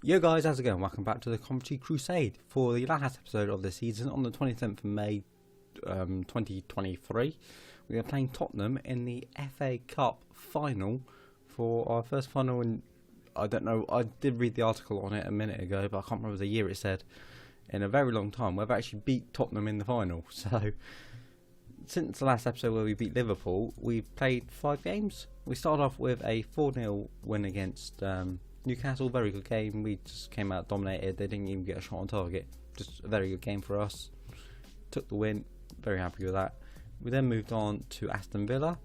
Yo guys, how's it going? Welcome back to the Coventry Crusade for the last episode of the season on the 27th of May 2023. We are playing Tottenham in the FA Cup final for our first final in, I don't know, I did read the article on it a minute ago, but I can't remember the year it said, in a very long time. We've actually beat Tottenham in the final, so since the last episode where we beat Liverpool, we've played 5 games. We started off with a 4-0 win against Newcastle, very good game. We just came out dominated. They didn't even get a shot on target. Just a very good game for us. Took the win. Very happy with that. We then moved on to Aston Villa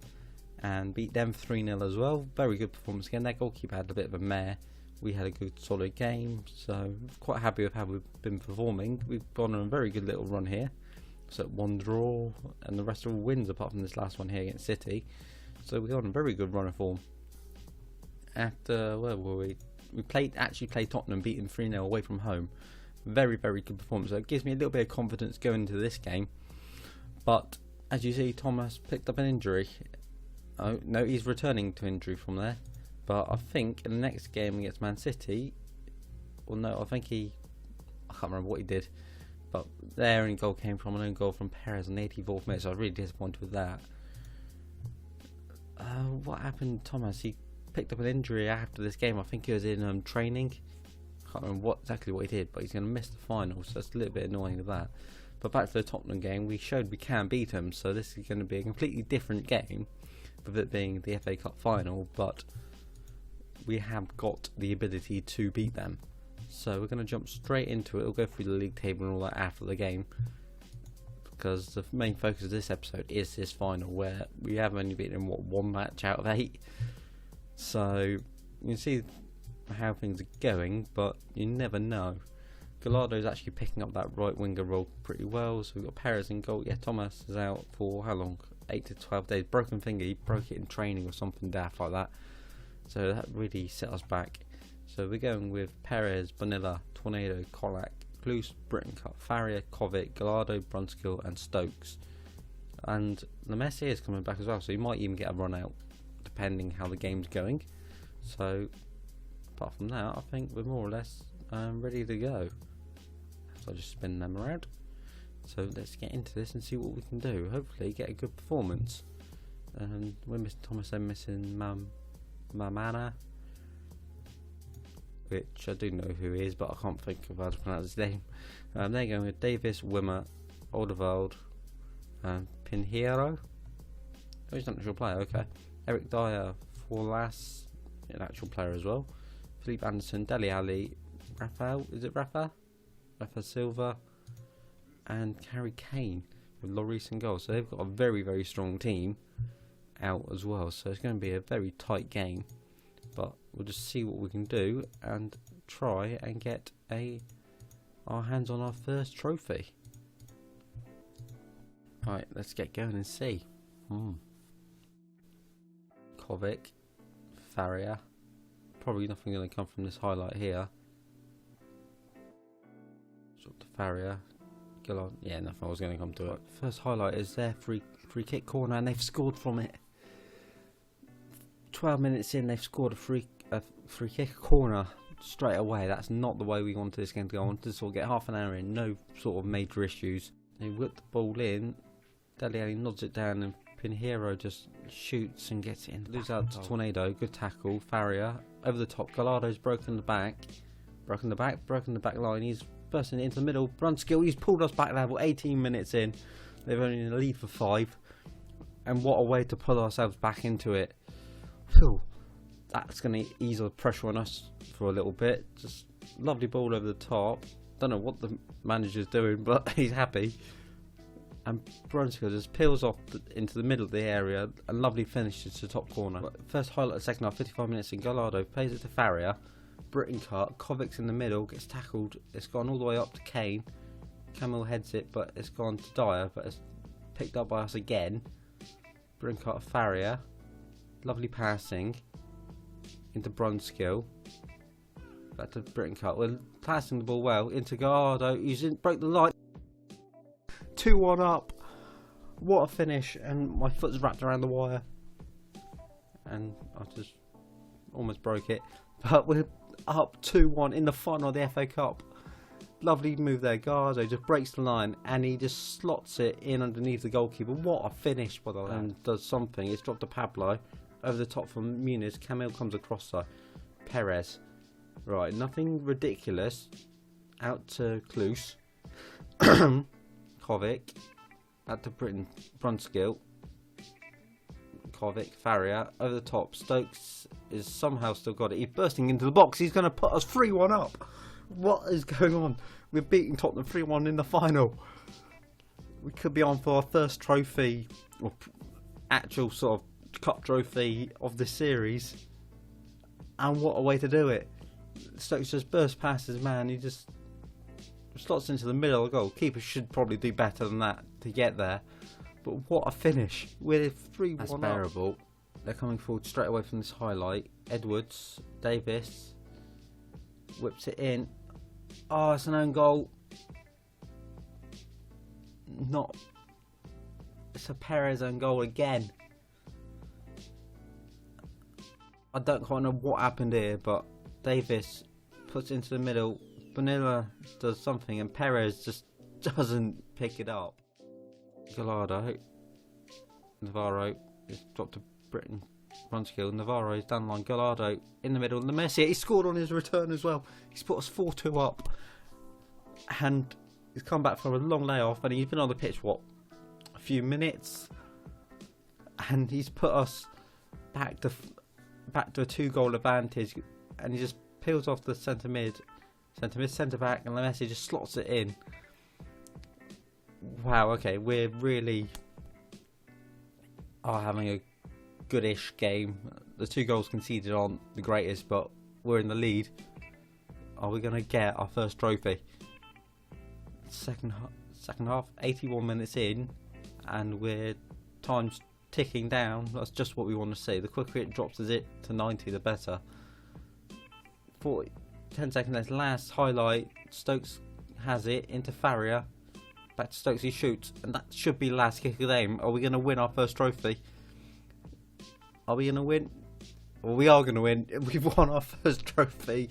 and beat them 3-0 as well. Very good performance again. Their goalkeeper had a bit of a mare. We had a good solid game, so quite happy with how we've been performing. We've gone on a very good little run here. So 1 draw and the rest are all wins apart from this last one here against City. So we've got a very good run of form. After, where were we? We actually played Tottenham, beating 3-0 away from home. Very, very good performance. So it gives me a little bit of confidence going into this game. But as you see, Thomas picked up an injury. Oh no, he's returning to injury from there. But I think in the next game against Man City, well no, I can't remember what he did. But their only goal came from an own goal from Perez on the 84th minute. So I was really disappointed with that. What happened, Thomas? He picked up an injury after this game. I think he was in training. I can't remember exactly what he did, but he's going to miss the final, so it's a little bit annoying of that. But back to the Tottenham game, we showed we can beat them, so this is going to be a completely different game, with it being the FA Cup final, but we have got the ability to beat them. So we're going to jump straight into it. We'll go through the league table and all that after the game, because the main focus of this episode is this final, where we have only beaten them, 1 match out of 8. So you can see how things are going, but you never know. Gallardo's actually picking up that right winger role pretty well. So we've got Perez in goal. Yeah, Thomas is out for how long? 8 to 12 days. Broken finger. He broke it in training or something daft like that. So that really set us back. So we're going with Perez, Bonilla, Tornado, Colac, Klus, Brittencup, Farrier, Kovic, Gallardo, Brunskill and Stokes. And the Messi is coming back as well, so he might even get a run out depending how the game's going. So apart from that, I think we're more or less ready to go. So I'll just spin them around. So let's get into this and see what we can do. Hopefully get a good performance. We're missing Thomas and missing Mamana, which I do know who he is, but I can't think of how to pronounce his name. They're going with Davis, Wimmer, Oldevald, Pinheiro. Oh, he's not an actual player, okay. Eric Dyer, Forlas, an actual player as well. Philippe Anderson, Dele Alli, Rafael Silva, and Harry Kane with Lloris in goal. So they've got a very, very strong team out as well. So it's going to be a very tight game. But we'll just see what we can do and try and get our hands on our first trophy. Alright, let's get going and see. Kovic, Farrier. Probably nothing going to come from this highlight here. Sort of Farrier. Gillon. Yeah, nothing was going to come to it. First highlight is their free kick corner, and they've scored from it. 12 minutes in, they've scored a free kick corner straight away. That's not the way we wanted this game to go. I wanted to sort of get half an hour in, no sort of major issues. They whip the ball in. Dele Alli nods it down, and Pinheiro just shoots and gets it in. Lose out to Tornado. Good tackle. Farrier over the top. Gallardo's broken the back line. He's bursting into the middle. Brunskill. He's pulled us back level. 18 minutes in. They've only in the lead for 5. And what a way to pull ourselves back into it. Whew. That's going to ease the pressure on us for a little bit. Just lovely ball over the top. Don't know what the manager's doing, but he's happy. And Brunskill just peels off into the middle of the area. A lovely finish to the top corner. First highlight of the second half, 55 minutes in. Gallardo plays it to Farrier. Brittencup, Kovic's in the middle, gets tackled. It's gone all the way up to Kane. Camille heads it, but it's gone to Dyer, but it's picked up by us again. Brittencup, Farrier. Lovely passing into Brunskill. Back to Brittencup. We're passing the ball well into Gallardo. He's broke the line. 2-1 up. What a finish, and my foot's wrapped around the wire and I just almost broke it. But we're up 2-1 in the final of the FA Cup. Lovely move there. Garzo just breaks the line and he just slots it in underneath the goalkeeper. What a finish by the lad. And does something. It's dropped to Pablo. Over the top from Muniz. Camille comes across though. Perez. Right, nothing ridiculous. Out to Klus. Kovic. Out to Brunskill. Kovic. Faria. Over the top. Stokes is somehow still got it. He's bursting into the box. He's going to put us 3-1 up. What is going on? We're beating Tottenham 3-1 in the final. We could be on for our first trophy, or actual sort of cup trophy of this series. And what a way to do it. Stokes just burst past his man. He just slots into the middle of the goal. Keeper should probably do better than that to get there. But what a finish. We're 3-1 That's bearable. They're coming forward straight away from this highlight. Edwards, Davis, whips it in. Oh, it's an own goal. It's a Perez own goal again. I don't quite know what happened here, but Davis puts it into the middle. Bonilla does something and Perez just doesn't pick it up. Gallardo. Navarro is dropped to Britain. Brunskill. Navarro is down the line. Gallardo in the middle. And the Messi, he scored on his return as well. He's put us 4-2 up. And he's come back from a long layoff and he's been on the pitch, what, a few minutes? And he's put us back to a 2-goal advantage. And he just peels off the centre back, and the Messi just slots it in. Wow, okay, we're really are having a goodish game. The 2 goals conceded aren't the greatest, but we're in the lead. Are we going to get our first trophy? Second half, 81 minutes in, and we're time's ticking down. That's just what we want to see. The quicker it drops it to 90, the better. 10 seconds left. Last highlight. Stokes has it into Faria. Back to Stokes. He shoots, and that should be the last kick of the game. Are we going to win our first trophy? Are we going to win? Well, we are going to win. We've won our first trophy,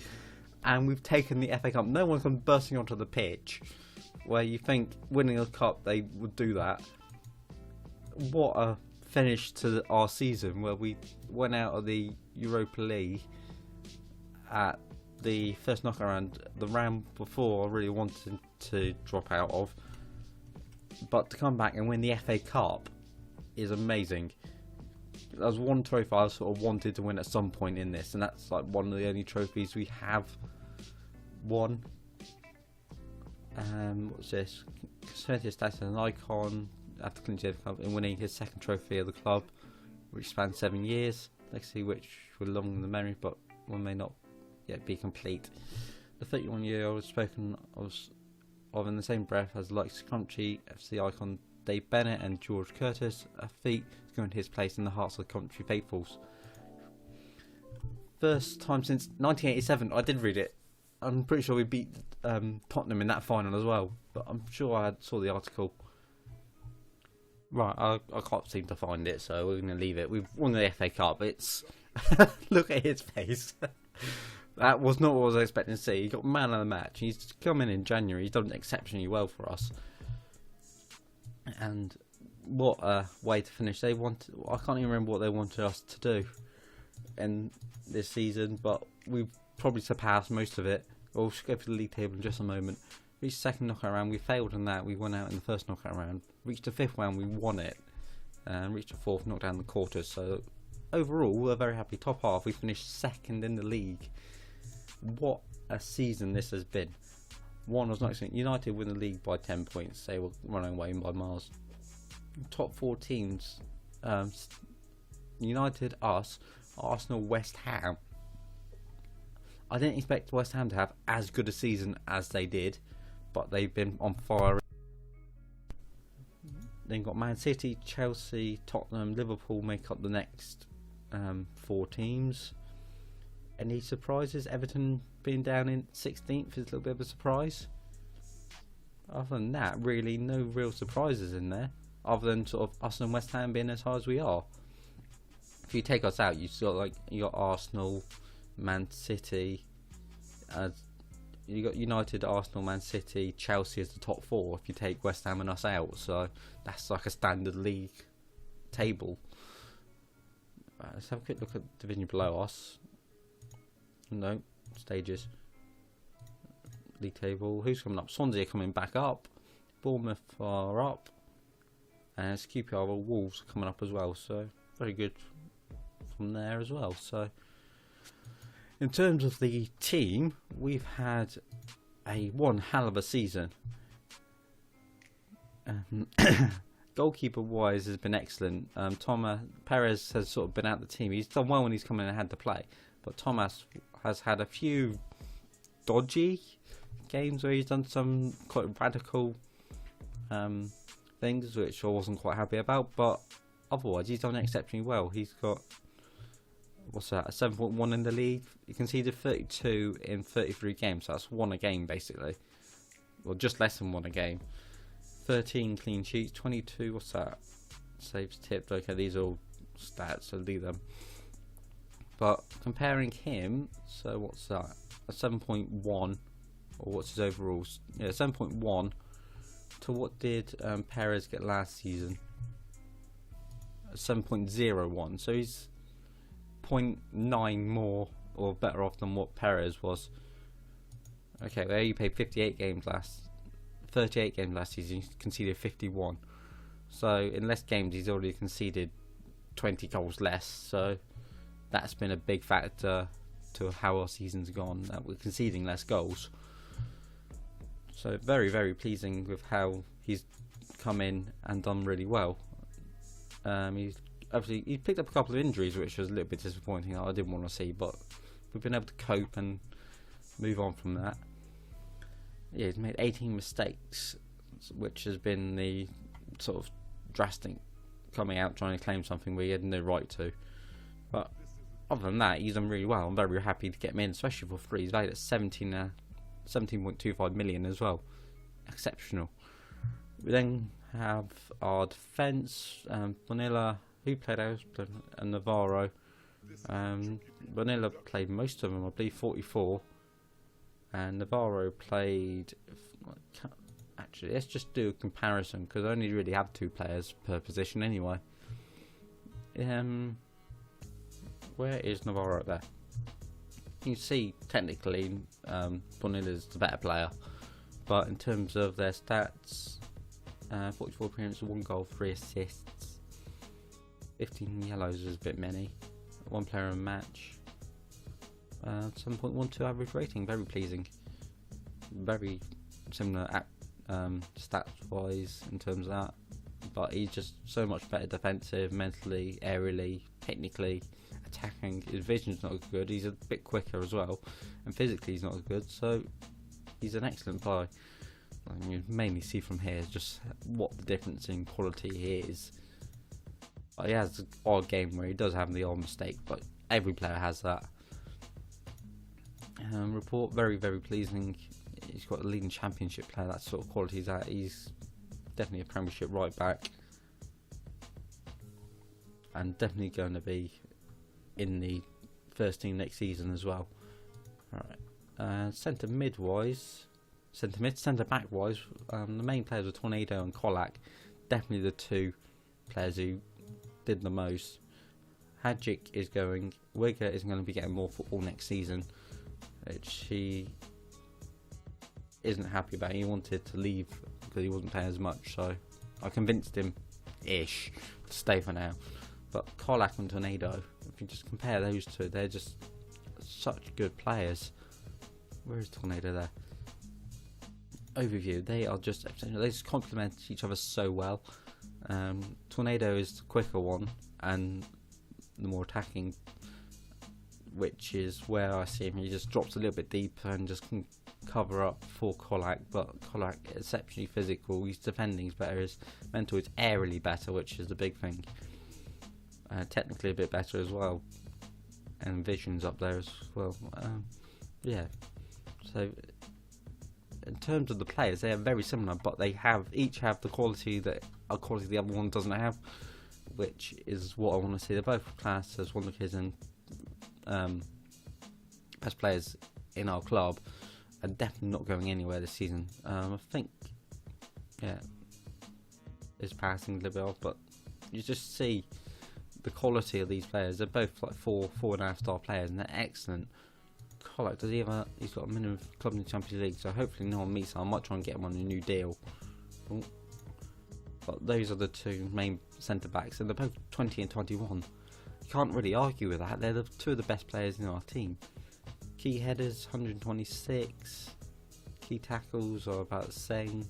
and we've taken the FA Cup. No one comes bursting onto the pitch, where you think winning a cup they would do that. What a finish to our season, where we went out of the Europa League at the first knockout round, the round before I really wanted to drop out of, but to come back and win the FA Cup is amazing. There's one trophy I sort of wanted to win at some point in this, and that's like one of the only trophies we have won. What's this? Cosmetic status as an icon after clinching the club and winning his second trophy of the club, which spans 7 years. Legacy which will long in the memory, but one may not yet be complete. The 31-year-old was spoken of in the same breath as the likes of Coventry FC icon Dave Bennett and George Curtis. A feat is going to his place in the hearts of the Coventry faithfuls. First time since 1987. I did read it. I'm pretty sure we beat Tottenham in that final as well, but I'm sure I saw the article. Right, I can't seem to find it, so we're going to leave it. We've won the FA Cup. It's look at his face. That was not what I was expecting to see. He got man of the match. He's come in January. He's done exceptionally well for us. And what a way to finish. I can't even remember what they wanted us to do in this season, but we've probably surpassed most of it. We'll go for the league table in just a moment. Reached the second knockout round. We failed in that. We won out in the first knockout round. Reached the fifth round. We won it. And reached the fourth, knocked down the quarters. So overall, we're very happy. Top half, we finished second in the league. What a season this has been. One was not excellent. United win the league by 10 points. They were running away by miles. Top 4 teams. United, us, Arsenal, West Ham. I didn't expect West Ham to have as good a season as they did, but they've been on fire. Then got Man City, Chelsea, Tottenham, Liverpool make up the next 4 teams. Any surprises? Everton being down in 16th is a little bit of a surprise. Other than that, really no real surprises in there, other than sort of us and West Ham being as high as we are. If you take us out, you got Arsenal, Man City, You got United, Arsenal, Man City, Chelsea as the top 4 if you take West Ham and us out. So that's like a standard league table. Let's have a quick look at the division below us. No, stages. League table. Who's coming up? Swansea are coming back up. Bournemouth are up. And QPR or Wolves are coming up as well. So very good from there as well. So in terms of the team, we've had one hell of a season. Goalkeeper wise has been excellent. Thomas Perez has sort of been out the team. He's done well when he's come in and had to play, but Thomas has had a few dodgy games where he's done some quite radical things which I wasn't quite happy about, but otherwise he's done exceptionally well. He's got a 7.1 in the league. He conceded 32 in 33 games, so that's 1 a game basically, well, just less than 1 a game. 13 clean sheets, 22, saves tipped. Okay, these are all stats, so leave them. But comparing him, so what's that? A 7.1, or what's his overalls? Yeah, 7.1 to what did Perez get last season? 7.01. So he's 0.9 more or better off than what Perez was. Okay, there you played 38 games last season, he conceded 51. So in less games he's already conceded 20 goals less, so that's been a big factor to how our season's gone, that we're conceding less goals. So very, very pleasing with how he's come in and done really well. He's picked up a couple of injuries which was a little bit disappointing, I didn't want to see, but we've been able to cope and move on from that. Yeah, he's made 18 mistakes, which has been the sort of drastic coming out trying to claim something where he had no right to. But other than that, he's done really well. I'm very happy to get him in, especially for free. He's valued at 17.25 million as well. Exceptional. We then have our defence, Bonilla, who played out, and Navarro. Bonilla played most of them, I believe 44. And Navarro played. Actually, let's just do a comparison because I only really have 2 players per position anyway. Where is Navarro there? You see, technically, Bonilla's the better player, but in terms of their stats, 44 appearances, 1 goal, 3 assists, 15 yellows is a bit many. 1 player in match. 7.12 average rating, very pleasing. Very similar stats wise in terms of that, but he's just so much better defensive, mentally, aerially, technically, attacking. His vision's not as good, he's a bit quicker as well, and physically he's not as good, so he's an excellent player. You mainly see from here just what the difference in quality is. But he has an odd game where he does have the odd mistake, but every player has that. Report, very, very pleasing. He's got a leading championship player, that sort of quality he's at. He's definitely a Premiership right back, and definitely going to be in the first team next season as well. Alright, centre back wise, the main players were Tornado and Kolak. Definitely the 2 players who did the most. Hadjic is going. Wigger is going to be getting more football next season, which he isn't happy about. He wanted to leave because he wasn't playing as much, so I convinced him-ish to stay for now. But Kolak and Tornado, if you just compare those 2, they're just such good players. Where is Tornado there? Overview, they just complement each other so well. Tornado is the quicker one and the more attacking, which is where I see him. He just drops a little bit deeper and just can cover up for Kolak, but Kolak is exceptionally physical. His defending is better, his mental is aerially better, which is the big thing. Technically a bit better as well, and vision's up there as well. Yeah, so in terms of the players, they are very similar, but they each have the quality that the other one doesn't have, which is what I want to see. They're both classed as one of his best players in our club, and definitely not going anywhere this season. I think, yeah, is passing a little bit off, but you just see the quality of these players. They're both like 4.5 star players, and they're excellent. Colac, he's got a minimum club in the Champions League, so hopefully no one meets him. I might try and get him on a new deal. But those are the two main centre backs, and they're both 20 and 21. You can't really argue with that. They're two of the best players in our team. Key headers 126, key tackles are about the same.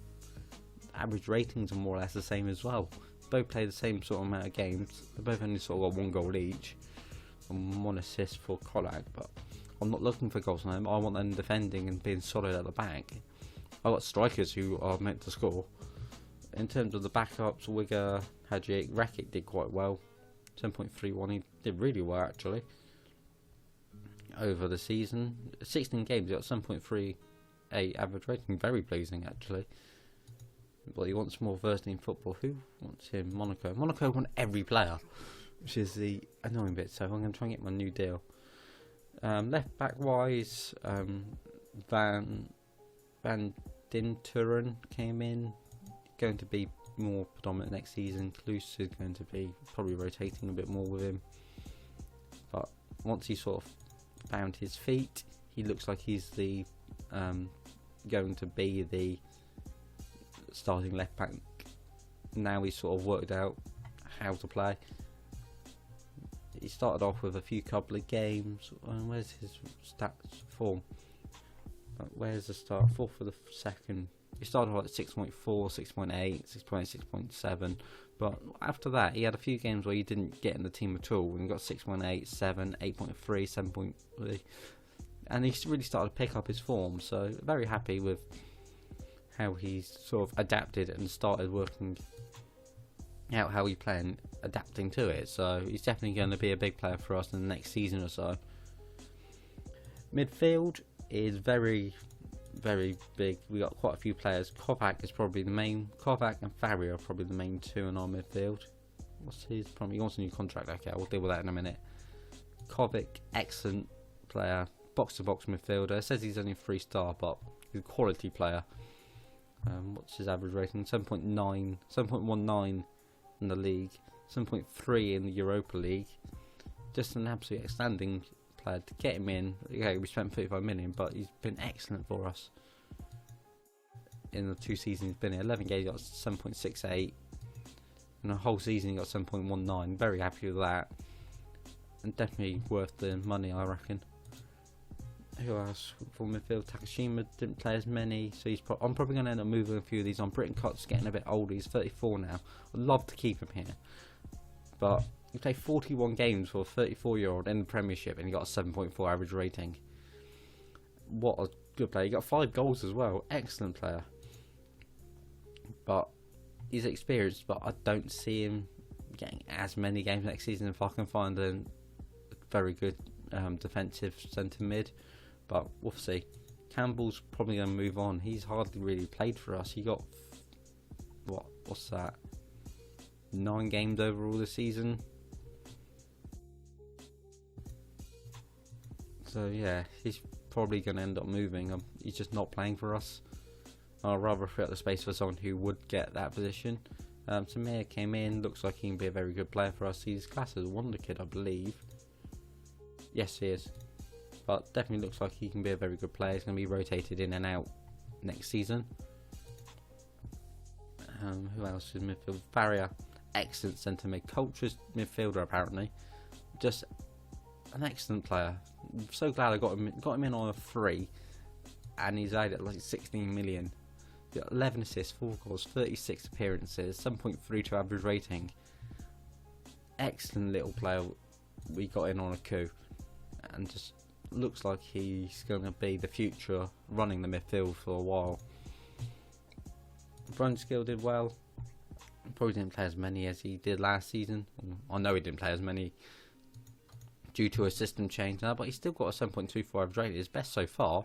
Average ratings are more or less the same as well. Both play the same sort of amount of games. They both only sort of got 1 goal each and 1 assist for Colac, but I'm not looking for goals on them. I want them defending and being solid at the back. I've got strikers who are meant to score. In terms of the backups, Wigger, Hadjic, Rakic did quite well. 10.31, he did really well actually. Over the season, 16 games, he got 7.38 average rating, very pleasing actually. But he wants more versatile in football. Who wants him? Monaco. Monaco want every player, which is the annoying bit, so I'm going to try and get my new deal. Left back wise, Van Dinturen came in, going to be more predominant next season. Kloos is going to be probably rotating a bit more with him, but once he sort of found his feet, he looks like he's the going to be the starting left back. Now he's sort of worked out how to play. He started off with a couple of games. Where's his stats form? Where's the start? 4 for the second. He started off at 6.4, 6.8, 6.8, 6.7. But after that, he had a few games where he didn't get in the team at all. And he got 6.8, 7, 8.3, 7.3. And he really started to pick up his form. So very happy with how he's sort of adapted and started working out how he playing, adapting to it. So he's definitely going to be a big player for us in the next season or so. Midfield is very, very big. We got quite a few players. Kovac is probably the main. Kovac and Farrier are probably the main two in our midfield. What's his problem? He wants a new contract. Okay, we'll deal with that in a minute. Kovac, excellent player, box to box midfielder. It says he's only a 3-star, but he's a quality player. What's his average rating? 7.9, 7.19 in the league, 7.3 in the Europa League. Just an absolute outstanding player. To get him in, okay, we spent 35 million, but he's been excellent for us in the 2 seasons he's been here. 11 games, he got 7.68. In the whole season, he got 7.19. Very happy with that, and definitely worth the money, I reckon. Who else for midfield? Takashima didn't play as many, so I'm probably going to end up moving a few of these on. Brittencott's getting a bit older, he's 34 now. I'd love to keep him here, but he played 41 games for a 34-year-old in the Premiership and he got a 7.4 average rating. What a good player. He got 5 goals as well. Excellent player. But he's experienced, but I don't see him getting as many games next season if I can find a very good defensive centre mid. But we'll see. Campbell's probably going to move on. He's hardly really played for us. He got, what's that? 9 games overall this season. So yeah, he's probably going to end up moving. He's just not playing for us. I'd rather free up the space for someone who would get that position. Samir came in. Looks like he can be a very good player for us. He's classed as a wonder kid, I believe. Yes, he is. But definitely looks like he can be a very good player. He's going to be rotated in and out next season. Who else is midfield? Farrier, excellent centre mid. Culture's midfielder apparently. Just an excellent player. I'm so glad I got him in on a free, and he's out at like 16 million. He got 11 assists, 4 goals, 36 appearances, 7.32 average rating. Excellent little player we got in on a coup, and just looks like he's going to be the future running the midfield for a while. Brunskill did well. Probably didn't play as many as he did last season. I know he didn't play as many due to a system change now, but he's still got a 7.24 average rating. His best so far.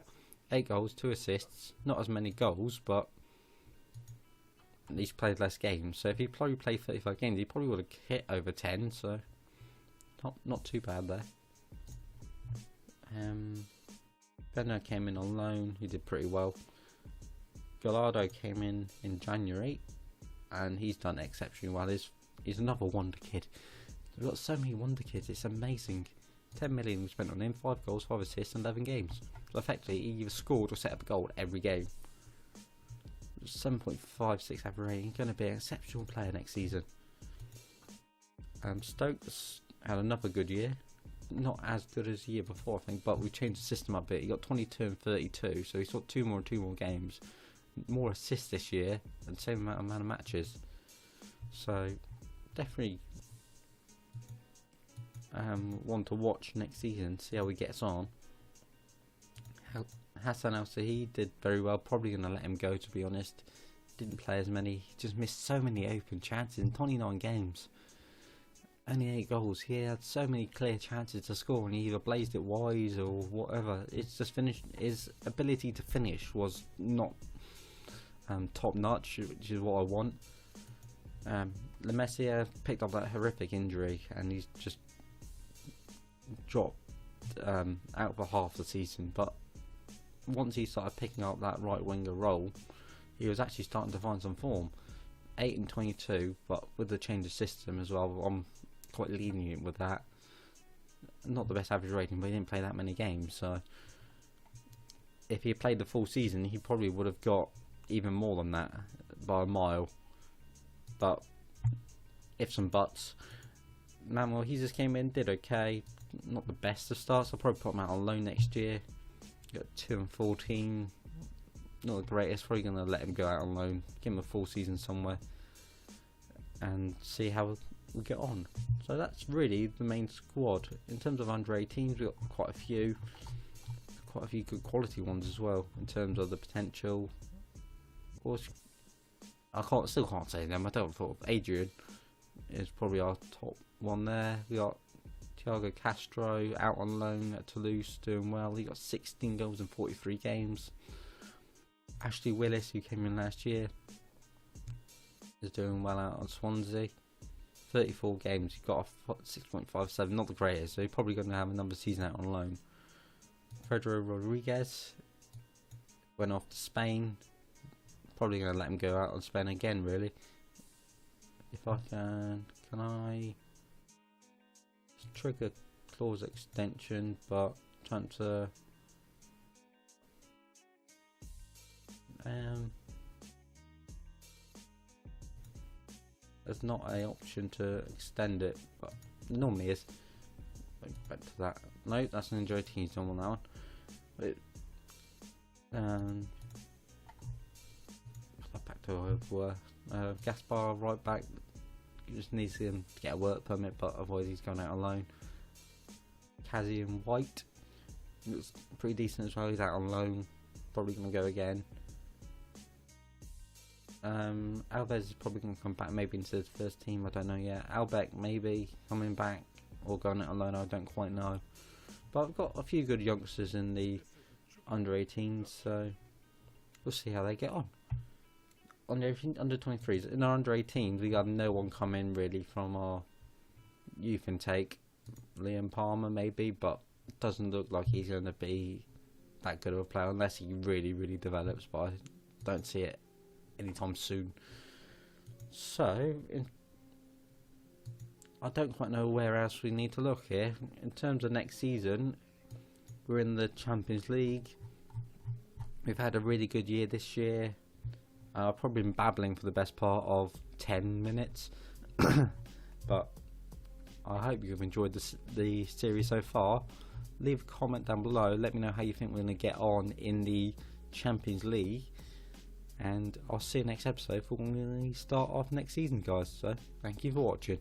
8 goals, 2 assists. Not as many goals, but he's played less games. So if he probably played 35 games, he probably would have hit over 10. So not too bad there. Benno came in on loan, he did pretty well. Gallardo came in January, and he's done exceptionally well. He's another wonder kid. We've got so many wonder kids, it's amazing. 10 million we spent on him, 5 goals, 5 assists, 11 games. So effectively, he either scored or set up a goal every game. 7.56 average rating, he's going to be an exceptional player next season. Stokes had another good year. Not as good as the year before, I think, but we changed the system up a bit. He got 22 and 32, so he's got 2 more games. More assists this year, and same amount of matches. So, definitely one to watch next season, see how he gets on. Hassan El-Sahi did very well, probably going to let him go, to be honest. Didn't play as many, he just missed so many open chances in 29 games. Only 8 goals, he had so many clear chances to score and he either blazed it wide or whatever. It's just finished, his ability to finish was not top notch, which is what I want. Lemessier picked up that horrific injury and he's just dropped out for half the season, but once he started picking up that right winger role, he was actually starting to find some form. 8 and 22, but with the change of system as well, I'm quite lenient with that. Not the best average rating, but he didn't play that many games, so if he had played the full season, he probably would have got even more than that by a mile. But ifs and buts. Manuel, he just came in, did okay. Not the best of starts. I'll probably put him out on loan next year. Got 2 and 14. Not the greatest. Probably going to let him go out on loan. Give him a full season somewhere. And see how we get on. So that's really the main squad. In terms of under 18s, we've got quite a few good quality ones as well. In terms of the potential. Of course, I still can't say them. I don't thought Adrian is probably our top one there. We got Thiago Castro out on loan at Toulouse, doing well. He got 16 goals in 43 games. Ashley Willis, who came in last year, is doing well out on Swansea. 34 games, he got a 6.57, not the greatest, so he's probably going to have another season out on loan. Pedro Rodriguez went off to Spain. Probably going to let him go out on Spain again, really. If I can I trigger clause extension, but transfer. There's not an option to extend it, but normally is. Back to that. No, that's an enjoy teams done on that one. Back to Gaspar right back. Just needs him to get a work permit, but otherwise he's going out on loan. Kazian White looks pretty decent as well. He's out on loan. Probably going to go again. Alves is probably going to come back maybe into the first team, I don't know yet. Albeck maybe coming back or going out on loan, I don't quite know. But I've got a few good youngsters in the under 18s, so we'll see how they get on. Under 23s, in our under 18s, we got no one come in really from our youth intake. Liam Palmer maybe, but it doesn't look like he's going to be that good of a player unless he really develops, but I don't see it anytime soon. So I don't quite know where else we need to look here. In terms of next season, we're in the Champions League. We've had a really good year this year. I've probably been babbling for the best part of 10 minutes, but I hope you've enjoyed the series so far. Leave a comment down below, let me know how you think we're going to get on in the Champions League, and I'll see you next episode for when we start off next season, guys. So thank you for watching.